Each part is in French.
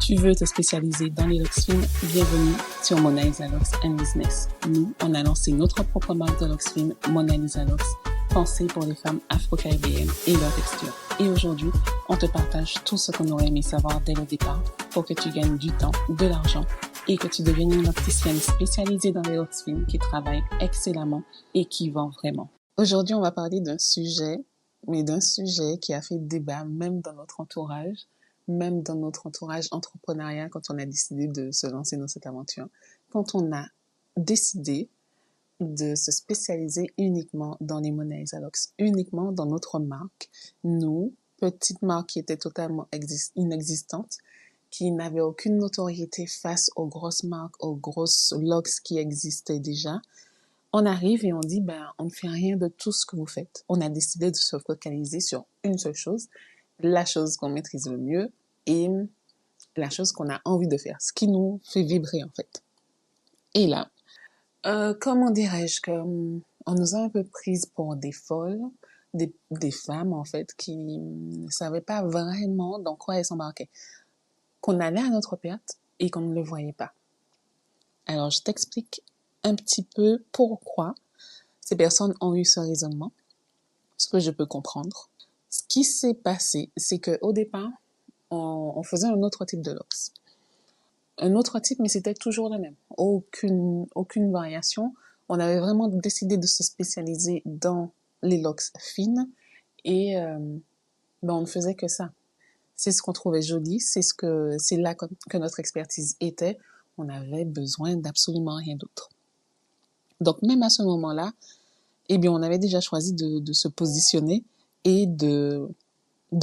Tu veux te spécialiser dans les locks fines? Bienvenue sur Mona Lisa Locks and Business. Nous, on a lancé notre propre marque de locks fines, Mona Lisa Locks, pensée pour les femmes afro-caribéennes et leur texture. Et aujourd'hui, on te partage tout ce qu'on aurait aimé savoir dès le départ pour que tu gagnes du temps, de l'argent et que tu deviennes une opticienne spécialisée dans les locks fines qui travaille excellemment et qui vend vraiment. Aujourd'hui, on va parler d'un sujet qui a fait débat même dans notre entourage entrepreneurial quand on a décidé de se lancer dans cette aventure. Quand on a décidé de se spécialiser uniquement dans les Mona Lisa Locks, uniquement dans notre marque, nous, petite marque qui était totalement inexistante, qui n'avait aucune notoriété face aux grosses marques, aux grosses locks qui existaient déjà, on arrive et on dit, on ne fait rien de tout ce que vous faites. On a décidé de se focaliser sur une seule chose, la chose qu'on maîtrise le mieux et la chose qu'on a envie de faire, ce qui nous fait vibrer en fait. Et là, comment dirais-je que on nous a un peu prises pour des folles, des femmes en fait qui ne savaient pas vraiment dans quoi elles s'embarquaient, qu'on allait à notre perte et qu'on ne le voyait pas. Alors je t'explique un petit peu pourquoi ces personnes ont eu ce raisonnement, ce que je peux comprendre. Ce qui s'est passé, c'est qu'au départ, on faisait un autre type de locks. Un autre type, mais c'était toujours le même. Aucune variation. On avait vraiment décidé de se spécialiser dans les locks fines et on ne faisait que ça. C'est ce qu'on trouvait joli, c'est là que notre expertise était. On avait besoin d'absolument rien d'autre. Donc même à ce moment-là, on avait déjà choisi de se positionner et de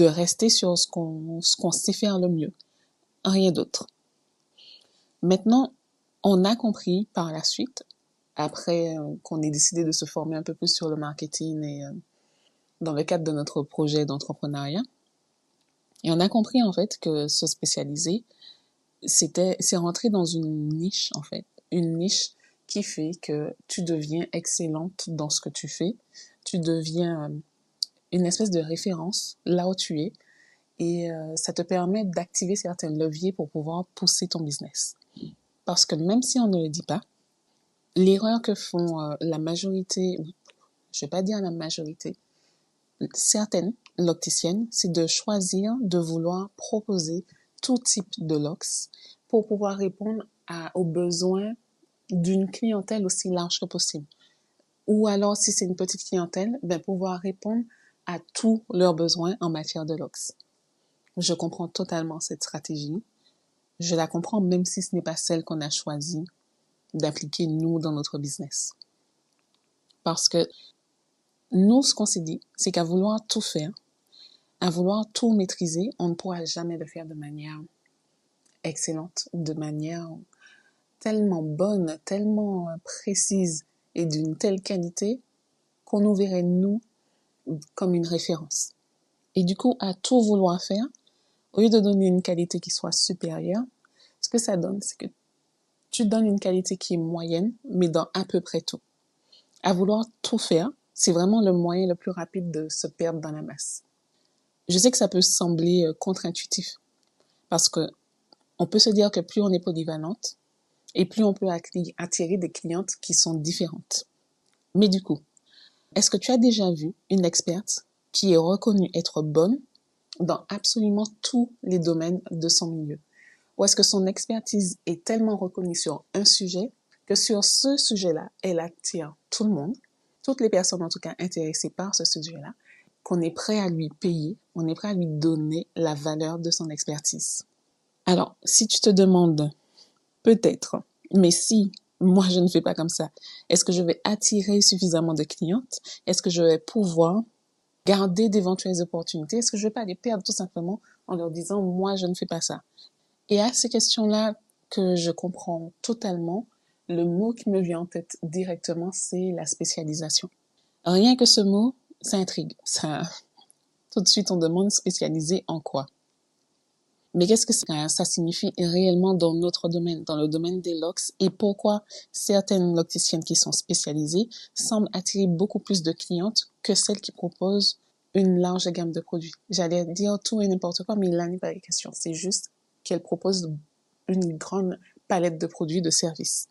rester sur ce qu'on sait faire le mieux. Rien d'autre. Maintenant, on a compris par la suite, après qu'on ait décidé de se former un peu plus sur le marketing et dans le cadre de notre projet d'entrepreneuriat, et on a compris en fait que se spécialiser, c'est rentrer dans une niche en fait, une niche qui fait que tu deviens excellente dans ce que tu fais, tu deviens une espèce de référence là où tu es et ça te permet d'activer certains leviers pour pouvoir pousser ton business. Parce que même si on ne le dit pas, l'erreur que font la majorité, je vais pas dire la majorité, certaines locticiennes, c'est de choisir de vouloir proposer tout type de locks pour pouvoir répondre aux besoins d'une clientèle aussi large que possible. Ou alors, si c'est une petite clientèle, pouvoir répondre à tous leurs besoins en matière de locks. Je comprends totalement cette stratégie. Je la comprends même si ce n'est pas celle qu'on a choisi d'appliquer nous dans notre business. Parce que nous, ce qu'on s'est dit, c'est qu'à vouloir tout faire, à vouloir tout maîtriser, on ne pourra jamais le faire de manière excellente, de manière tellement bonne, tellement précise et d'une telle qualité qu'on nous verrait, nous, comme une référence. Et du coup, à tout vouloir faire, au lieu de donner une qualité qui soit supérieure, ce que ça donne, c'est que tu donnes une qualité qui est moyenne, mais dans à peu près tout. À vouloir tout faire, c'est vraiment le moyen le plus rapide de se perdre dans la masse. Je sais que ça peut sembler contre-intuitif, parce que on peut se dire que plus on est polyvalente, et plus on peut attirer des clientes qui sont différentes. Mais du coup, est-ce que tu as déjà vu une experte qui est reconnue être bonne dans absolument tous les domaines de son milieu? Ou est-ce que son expertise est tellement reconnue sur un sujet que sur ce sujet-là, elle attire tout le monde, toutes les personnes en tout cas intéressées par ce sujet-là, qu'on est prêt à lui payer, on est prêt à lui donner la valeur de son expertise. Alors, si tu te demandes, peut-être, mais si moi je ne fais pas comme ça, est-ce que je vais attirer suffisamment de clientes? Est-ce que je vais pouvoir garder d'éventuelles opportunités? Est-ce que je vais pas les perdre tout simplement en leur disant, moi je ne fais pas ça? Et à ces questions-là que je comprends totalement, le mot qui me vient en tête directement, c'est la spécialisation. Rien que ce mot, ça intrigue. Tout de suite, on demande spécialisé en quoi? Mais qu'est-ce que ça signifie réellement dans notre domaine, dans le domaine des locks, et pourquoi certaines locticiennes qui sont spécialisées semblent attirer beaucoup plus de clientes que celles qui proposent une large gamme de produits? J'allais dire tout et n'importe quoi, mais là n'est pas la question. C'est juste qu'elle propose une grande palette de produits, de services.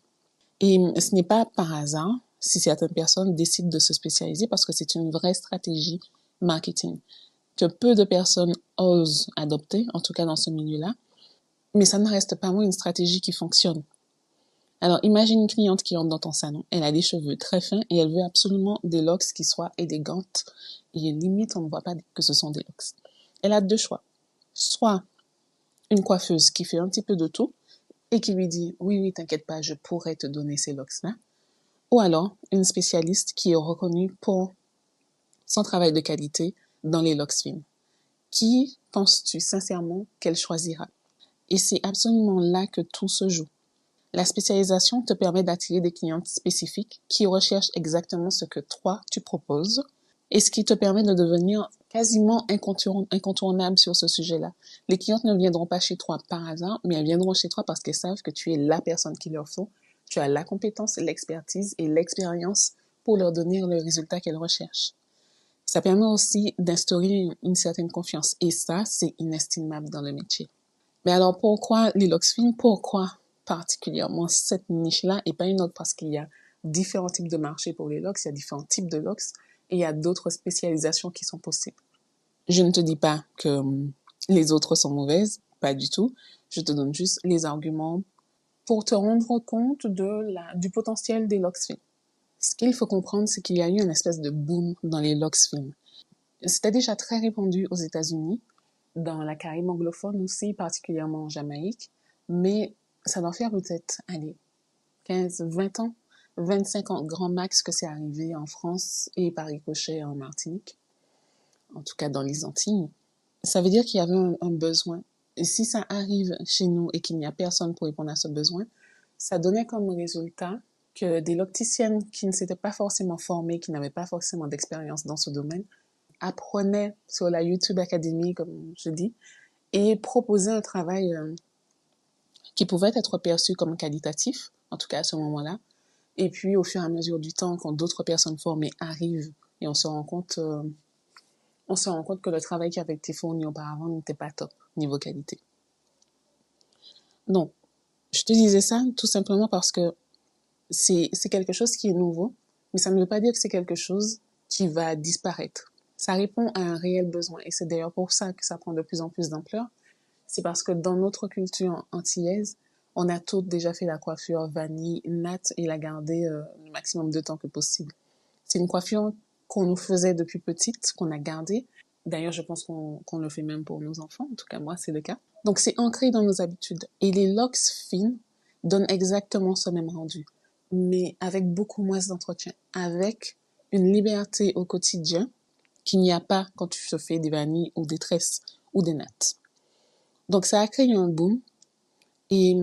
Et ce n'est pas par hasard si certaines personnes décident de se spécialiser parce que c'est une vraie stratégie marketing que peu de personnes osent adopter, en tout cas dans ce milieu-là. Mais ça ne reste pas moins une stratégie qui fonctionne. Alors, imagine une cliente qui entre dans ton salon. Elle a des cheveux très fins et elle veut absolument des locks qui soient élégantes. Et limite, on ne voit pas que ce sont des locks. Elle a deux choix. Soit une coiffeuse qui fait un petit peu de tout et qui lui dit « Oui, t'inquiète pas, je pourrais te donner ces locks-là. » Ou alors, une spécialiste qui est reconnue pour son travail de qualité dans les locks fines. Qui penses-tu sincèrement qu'elle choisira? Et c'est absolument là que tout se joue. La spécialisation te permet d'attirer des clientes spécifiques qui recherchent exactement ce que toi, tu proposes et ce qui te permet de devenir quasiment incontournable sur ce sujet-là. Les clientes ne viendront pas chez toi par hasard, mais elles viendront chez toi parce qu'elles savent que tu es la personne qu'il leur faut. Tu as la compétence, l'expertise et l'expérience pour leur donner le résultat qu'elles recherchent. Ça permet aussi d'instaurer une certaine confiance et ça, c'est inestimable dans le métier. Mais alors pourquoi les locks fines? Pourquoi particulièrement cette niche-là et pas une autre? Parce qu'il y a différents types de marchés pour les locks, il y a différents types de locks et il y a d'autres spécialisations qui sont possibles. Je ne te dis pas que les autres sont mauvaises, pas du tout. Je te donne juste les arguments pour te rendre compte du potentiel des locks fines. Ce qu'il faut comprendre, c'est qu'il y a eu une espèce de boom dans les locks fines. C'était déjà très répandu aux États-Unis, dans la Caraïbe anglophone aussi, particulièrement en Jamaïque, mais ça doit faire peut-être, 15, 20 ans, 25 ans grand max que c'est arrivé en France et par ricochet en Martinique, en tout cas dans les Antilles. Ça veut dire qu'il y avait un besoin. Et si ça arrive chez nous et qu'il n'y a personne pour répondre à ce besoin, ça donnait comme résultat que des locticiennes qui ne s'étaient pas forcément formées, qui n'avaient pas forcément d'expérience dans ce domaine, apprenaient sur la YouTube Academy, comme je dis, et proposaient un travail qui pouvait être perçu comme qualitatif, en tout cas à ce moment-là. Et puis, au fur et à mesure du temps, quand d'autres personnes formées arrivent et on se rend compte que le travail qui avait été fourni auparavant n'était pas top niveau qualité. Donc, je te disais ça tout simplement parce que c'est quelque chose qui est nouveau, mais ça ne veut pas dire que c'est quelque chose qui va disparaître. Ça répond à un réel besoin et c'est d'ailleurs pour ça que ça prend de plus en plus d'ampleur. C'est parce que dans notre culture antillaise, on a toutes déjà fait la coiffure vanille, nat et la garder le maximum de temps que possible. C'est une coiffure qu'on nous faisait depuis petite, qu'on a gardée. D'ailleurs, je pense qu'on le fait même pour nos enfants. En tout cas, moi, c'est le cas. Donc, c'est ancré dans nos habitudes. Et les locks fines donnent exactement ce même rendu, mais avec beaucoup moins d'entretien, avec une liberté au quotidien qu'il n'y a pas quand tu te fais des vanilles ou des tresses ou des nattes. Donc, ça a créé un boom. Et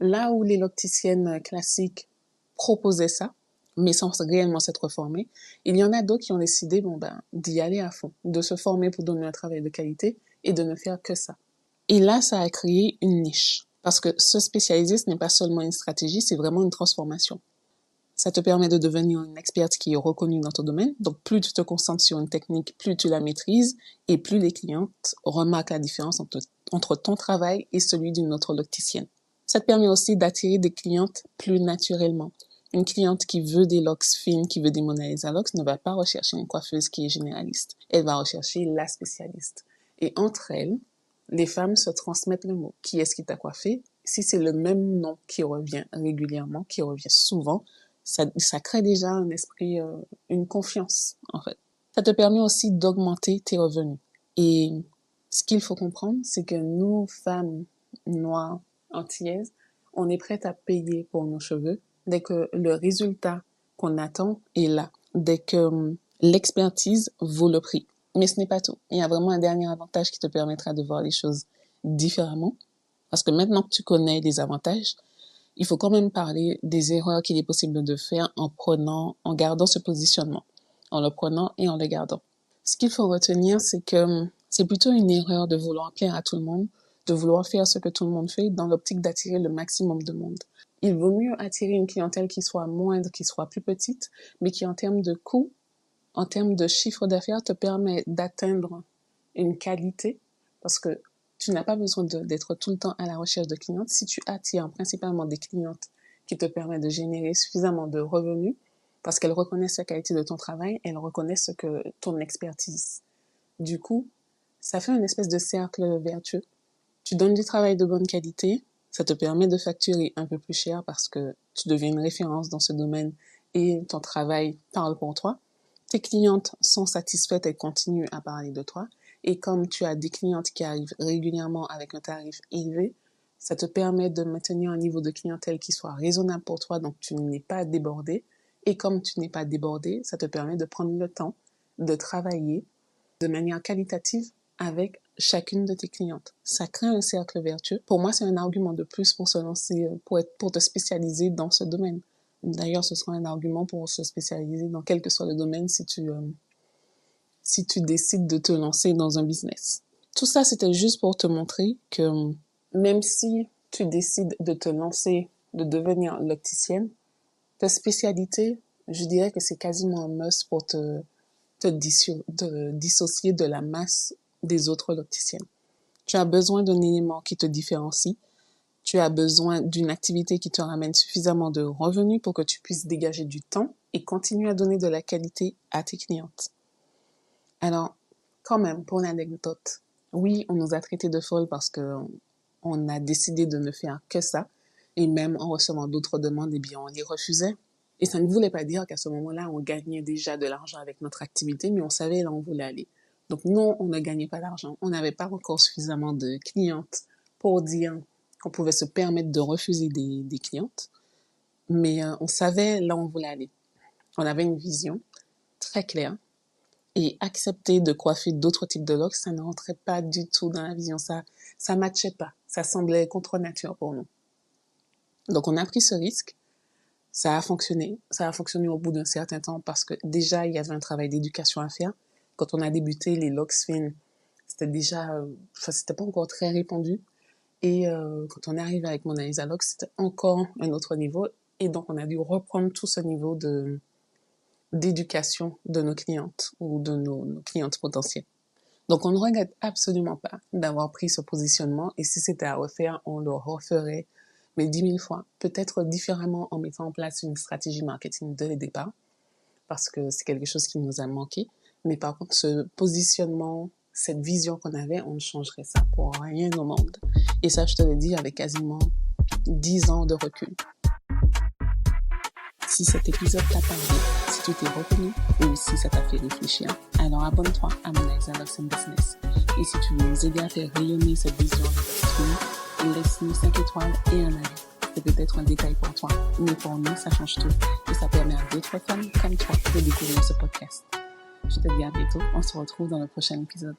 là où les locticiennes classiques proposaient ça, mais sans réellement s'être formées, il y en a d'autres qui ont décidé d'y aller à fond, de se former pour donner un travail de qualité et de ne faire que ça. Et là, ça a créé une niche. Parce que se spécialiser, ce n'est pas seulement une stratégie, c'est vraiment une transformation. Ça te permet de devenir une experte qui est reconnue dans ton domaine. Donc, plus tu te concentres sur une technique, plus tu la maîtrises et plus les clientes remarquent la différence entre ton travail et celui d'une autre locticienne. Ça te permet aussi d'attirer des clientes plus naturellement. Une cliente qui veut des locks fines, qui veut des Mona Lisa locks, ne va pas rechercher une coiffeuse qui est généraliste. Elle va rechercher la spécialiste. Et entre elles, les femmes se transmettent le mot. Qui est-ce qui t'a coiffé? Si c'est le même nom qui revient régulièrement, qui revient souvent, ça crée déjà un esprit, une confiance, en fait. Ça te permet aussi d'augmenter tes revenus. Et ce qu'il faut comprendre, c'est que nous, femmes noires, antillaises, on est prête à payer pour nos cheveux dès que le résultat qu'on attend est là, dès que l'expertise vaut le prix. Mais ce n'est pas tout. Il y a vraiment un dernier avantage qui te permettra de voir les choses différemment. Parce que maintenant que tu connais les avantages, il faut quand même parler des erreurs qu'il est possible de faire en gardant ce positionnement, en le prenant et en le gardant. Ce qu'il faut retenir, c'est que c'est plutôt une erreur de vouloir plaire à tout le monde, de vouloir faire ce que tout le monde fait dans l'optique d'attirer le maximum de monde. Il vaut mieux attirer une clientèle qui soit moindre, qui soit plus petite, mais qui en termes de coût, en termes de chiffre d'affaires, te permet d'atteindre une qualité parce que tu n'as pas besoin d'être tout le temps à la recherche de clientes. Si tu attires principalement des clientes qui te permettent de générer suffisamment de revenus, parce qu'elles reconnaissent la qualité de ton travail, elles reconnaissent ton expertise. Du coup, ça fait une espèce de cercle vertueux. Tu donnes du travail de bonne qualité, ça te permet de facturer un peu plus cher parce que tu deviens une référence dans ce domaine et ton travail parle pour toi. Tes clientes sont satisfaites, elles continuent à parler de toi. Et comme tu as des clientes qui arrivent régulièrement avec un tarif élevé, ça te permet de maintenir un niveau de clientèle qui soit raisonnable pour toi, donc tu n'es pas débordé. Et comme tu n'es pas débordé, ça te permet de prendre le temps de travailler de manière qualitative avec chacune de tes clientes. Ça crée un cercle vertueux. Pour moi, c'est un argument de plus pour se lancer, pour te spécialiser dans ce domaine. D'ailleurs, ce sera un argument pour se spécialiser dans quel que soit le domaine si tu décides de te lancer dans un business. Tout ça, c'était juste pour te montrer que même si tu décides de te lancer, de devenir locticienne, ta spécialité, je dirais que c'est quasiment un must pour te dissocier de la masse des autres locticiennes. Tu as besoin d'un élément qui te différencie. Tu as besoin d'une activité qui te ramène suffisamment de revenus pour que tu puisses dégager du temps et continuer à donner de la qualité à tes clientes. Alors, quand même, pour l'anecdote, oui, on nous a traités de folles parce que on a décidé de ne faire que ça. Et même en recevant d'autres demandes, eh bien, on les refusait. Et ça ne voulait pas dire qu'à ce moment-là, on gagnait déjà de l'argent avec notre activité, mais on savait là où on voulait aller. Donc non, on ne gagnait pas d'argent. On n'avait pas encore suffisamment de clientes pour dire qu'on pouvait se permettre de refuser des clientes. Mais on savait là où on voulait aller. On avait une vision très claire. Et accepter de coiffer d'autres types de locks, ça ne rentrait pas du tout dans la vision. Ça matchait pas. Ça semblait contre nature pour nous. Donc on a pris ce risque. Ça a fonctionné. Ça a fonctionné au bout d'un certain temps parce que déjà, il y avait un travail d'éducation à faire. Quand on a débuté les locks fines, c'était déjà, c'était pas encore très répandu. Et quand on est arrivé avec Mona Lisa Locks, c'était encore un autre niveau. Et donc, on a dû reprendre tout ce niveau d'éducation de nos clientes ou de nos clientes potentielles. Donc, on ne regrette absolument pas d'avoir pris ce positionnement. Et si c'était à refaire, on le referait, mais 10 000 fois, peut-être différemment en mettant en place une stratégie marketing dès le départ, parce que c'est quelque chose qui nous a manqué. Mais par contre, ce positionnement, cette vision qu'on avait, on ne changerait ça pour rien au monde. Et ça, je te le dis avec quasiment 10 ans de recul. Si cet épisode t'a parlé, si tu t'es reconnu ou si ça t'a fait réfléchir, alors abonne-toi à Mona Lisa Locks & Business. Et si tu veux nous aider à faire rayonner cette vision de laisse-nous 5 étoiles et un avis. C'est peut-être un détail pour toi, mais pour nous, ça change tout. Et ça permet à d'autres femmes comme toi de découvrir ce podcast. Je te dis à bientôt. On se retrouve dans le prochain épisode.